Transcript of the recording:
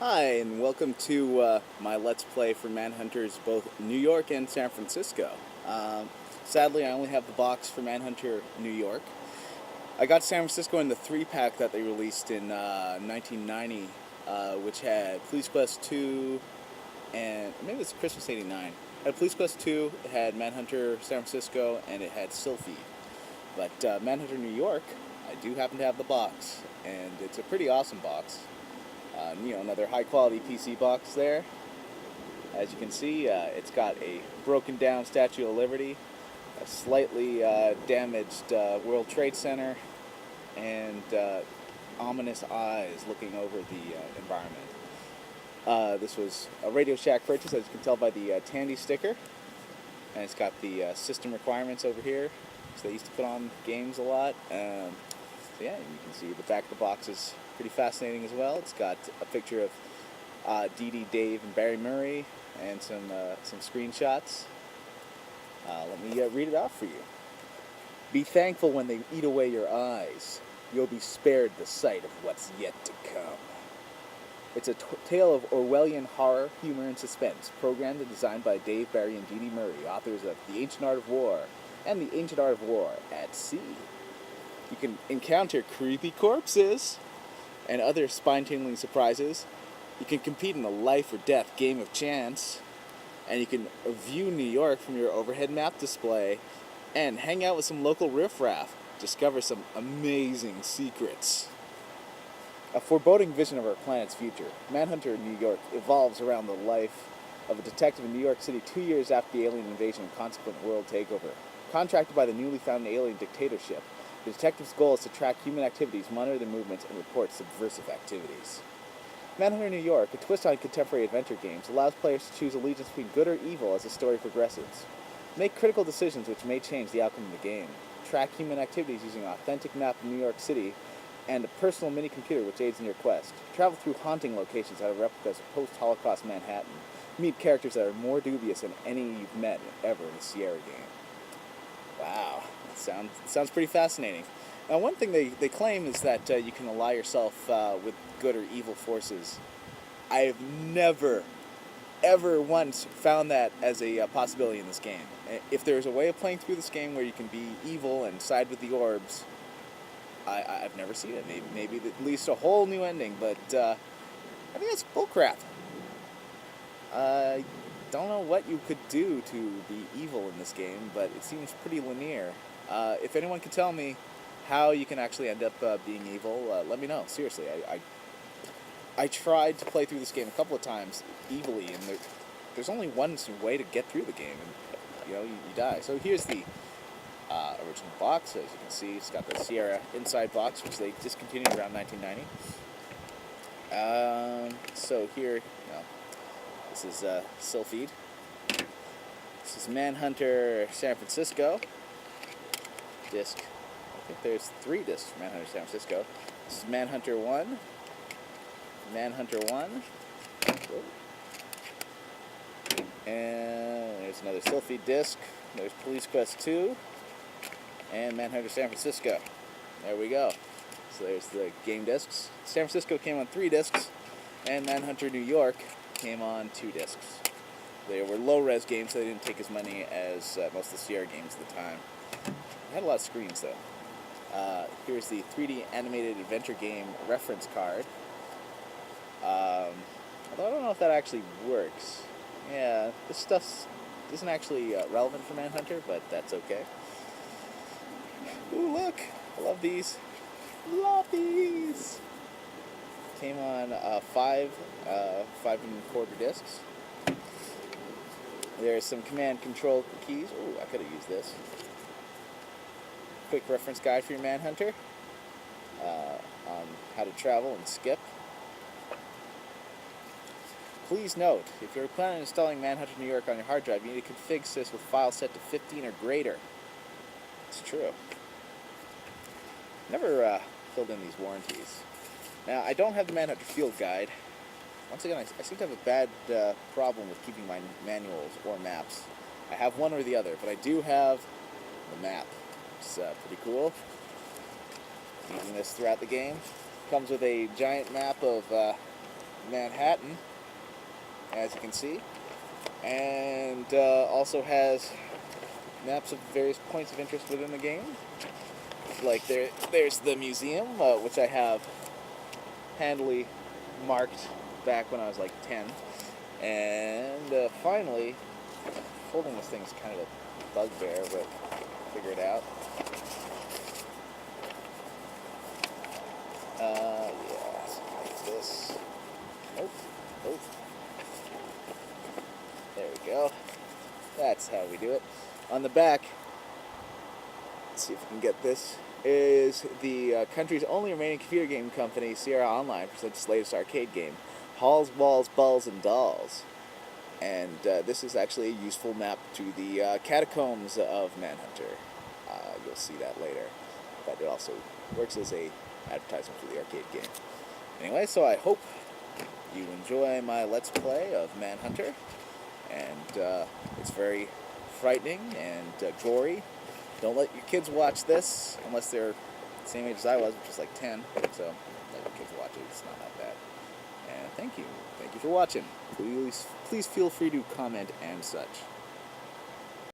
Hi, and welcome to my Let's Play for Manhunters, both New York and San Francisco. Sadly, I only have the box for Manhunter New York. I got San Francisco in the 3-pack that they released in 1990, which had Police Quest 2 and maybe it was Christmas '89. It had Police Quest 2, it had Manhunter San Francisco, and it had Sylphie. But Manhunter New York, I do happen to have the box, and it's a pretty awesome box. Another high quality PC box there. As you can see, it's got a broken down Statue of Liberty, a slightly damaged World Trade Center, and ominous eyes looking over the environment. This was a Radio Shack purchase, as you can tell by the Tandy sticker, and it's got the system requirements over here. So they used to put on games a lot. So yeah, you can see the back of the box is pretty fascinating as well. It's got a picture of Dee Dee, Dave, and Barry Murray, and some screenshots. Let me read it off for you. Be thankful when they eat away your eyes. You'll be spared the sight of what's yet to come. It's a tale of Orwellian horror, humor, and suspense, programmed and designed by Dave Barry and Dee Dee Murray, authors of The Ancient Art of War and The Ancient Art of War at Sea. You can encounter creepy corpses and other spine-tingling surprises. You can compete in a life or death game of chance. And you can view New York from your overhead map display and hang out with some local riffraff. Discover some amazing secrets. A foreboding vision of our planet's future, Manhunter in New York evolves around the life of a detective in New York City 2 years after the alien invasion and consequent world takeover. Contracted by the newly found alien dictatorship, the detective's goal is to track human activities, monitor their movements, and report subversive activities. Manhunter New York, a twist on contemporary adventure games, allows players to choose allegiance between good or evil as the story progresses. Make critical decisions which may change the outcome of the game. Track human activities using an authentic map of New York City and a personal mini-computer which aids in your quest. Travel through haunting locations that are replicas of post-Holocaust Manhattan. Meet characters that are more dubious than any you've met ever in a Sierra game. Wow, that sounds pretty fascinating. Now, one thing they claim is that you can ally yourself with good or evil forces. I have never, ever once found that as a possibility in this game. If there's a way of playing through this game where you can be evil and side with the orbs, I've never seen it. Maybe at least a whole new ending, but I think that's bullcrap. I don't know what you could do to be evil in this game, but it seems pretty linear. If anyone can tell me how you can actually end up being evil, let me know. Seriously, I tried to play through this game a couple of times evilly, and there's only one way to get through the game, and you die. So here's the original box. As you can see, it's got the Sierra inside box, which they discontinued around 1990. So here, this is Sylphie. This is Manhunter San Francisco. Disc. I think there's 3 discs for Manhunter San Francisco. This is Manhunter 1. Manhunter 1. And there's another Sylphie disc. There's Police Quest 2. And Manhunter San Francisco. There we go. So there's the game discs. San Francisco came on 3 discs. And Manhunter New York came on 2 discs. They were low-res games, so they didn't take as many as most of the Sierra games at the time. They had a lot of screens, though. Here's the 3D animated adventure game reference card. Although I don't know if that actually works. Yeah, this stuff isn't actually relevant for Manhunter, but that's okay. Ooh, look! I love these. Love these! Came on 5 5¼ discs. There's some command control keys. Ooh, I could have used this. Quick reference guide for your Manhunter on how to travel and skip. Please note, if you're planning on installing Manhunter New York on your hard drive, you need to configure this with files set to 15 or greater. It's true. Never filled in these warranties. Now, I don't have the Manhunter field guide. Once again, I seem to have a bad problem with keeping my manuals or maps. I have one or the other, but I do have the map. It's pretty cool. Using this throughout the game. Comes with a giant map of Manhattan, as you can see, and also has maps of various points of interest within the game. Like there's the museum, which I have handily marked back when I was like 10. And finally, holding this thing is kind of a bugbear, but figure it out. Yeah, something like this. Oh. There we go. That's how we do it. On the back, let's see if we can get this, is the country's only remaining computer game company, Sierra Online, presents its latest arcade game, Halls, Walls, Balls, and Dolls. And this is actually a useful map to the catacombs of Manhunter. You'll see that later. But it also works as a advertisement for the arcade game. Anyway, so I hope you enjoy my Let's Play of Manhunter. And it's very frightening and gory. Don't let your kids watch this unless they're the same age as I was, which is like 10. So let your kids watch it. It's not that bad. And thank you. Thank you for watching. Please feel free to comment and such.